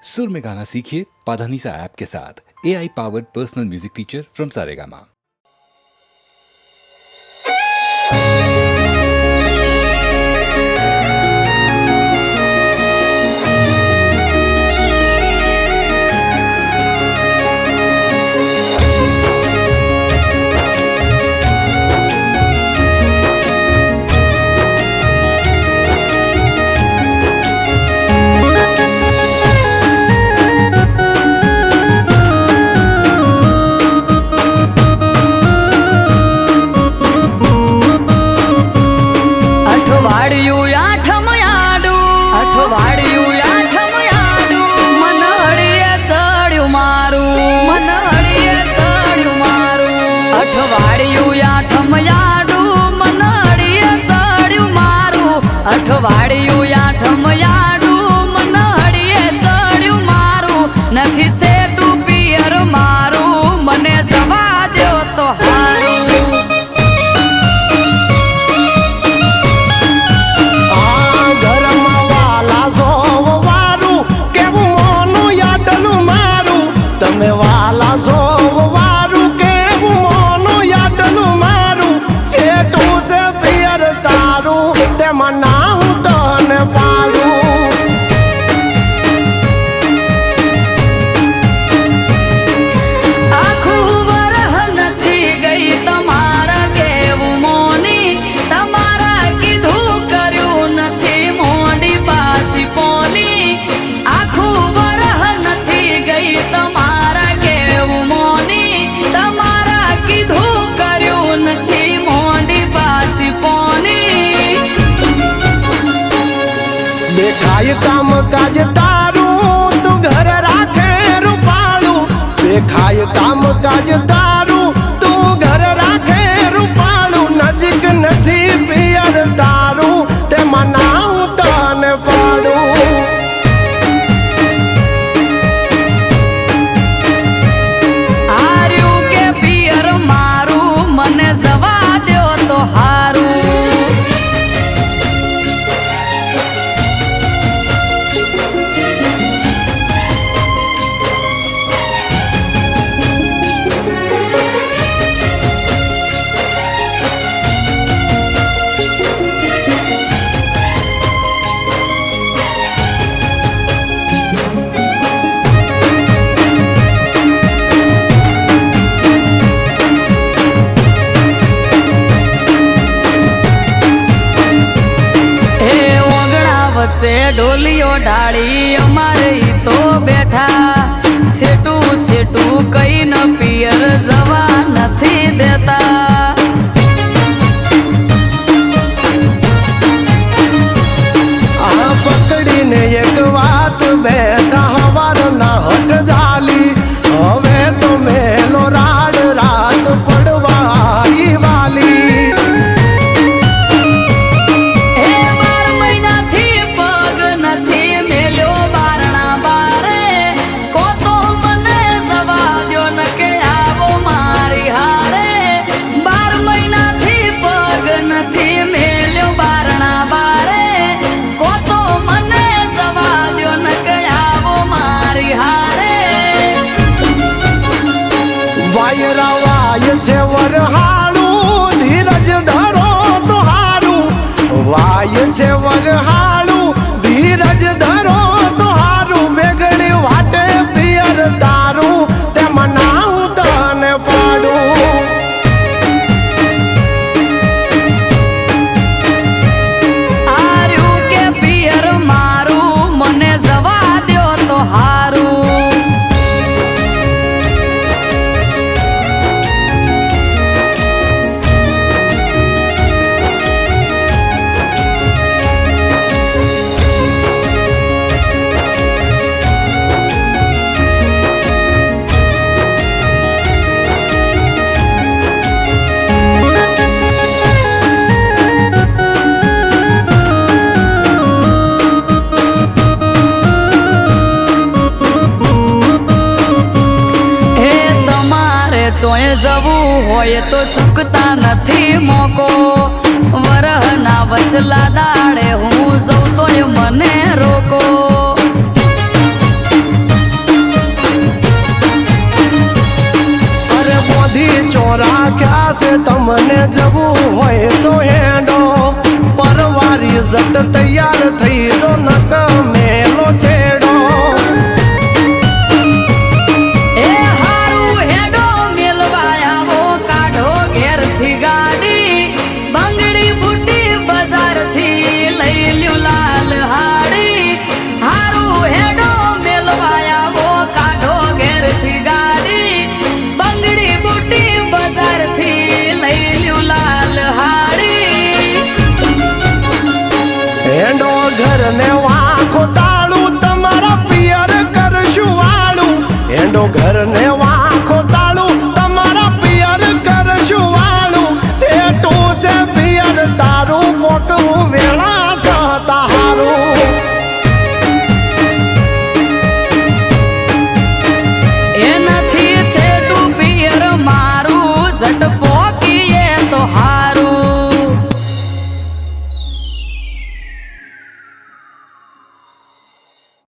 सुर में गाना सीखिए पाधानीसा ऐप के साथ। AI powered personal music teacher from Saregama. અઠવાડિયું આઠમયાડું મનહડીએ ચડ્યું મારું નથી છે તું પિયર મારું મને જવા દ્યો તો હારું ઘરમાં વાલા સોવારું કેવું મોનું યાદલું મારું તમે વાલા સોવારું કેવું મોનું યાદલું મારું છેટું છે પિયર તારું તેમાં ના હું તને પાડું આખું વરહ નથી ગઈ તમારા કેવું મોની તમારા કીધું કર્યું નથી મોડી પાસી પોની આખું વરહ નથી ગઈ તમારા કેવું મોની તમારા કીધું કર્યું નથી મોડી પાસી પોની દેખાય કામ કાજ તારું તું ઘર રાખે રૂપાળું દેખાય કામ કાજ તારું તું ઘર રાખે રૂપાળું નજીક નથી પિયર તારું તેમાં ના હું તને પાડું આર્યું કે પિયર મારું મને જવા દ્યો તો હારું ઢોલીઓ ડાળી અમારે ઈ તો બેઠા છેટું છેટું કઈ ન પિયર જવા નથી દેતા આ પકડીને એક વાત બેઠા હવાર ના હટ જાલી હવે તો મેલો રાડ રાત પડવા આવી વાલી વાય છે વરહાળું ધીરજ ધરો તો હારું વાય છે વરહાળું ધીરજ ધરો તો હારું વેગળી વાટે પિયર તારું તેમાં ના હું તને પાડું આર્યું કે પિયર મારું મને જવા દ્યો તો હારું તોય જવું હોય તો ચૂકતા નથી મોકો વરહના વચલા દાડે હું જઉં તોય મને રોકો તમને જવું હોય તો હે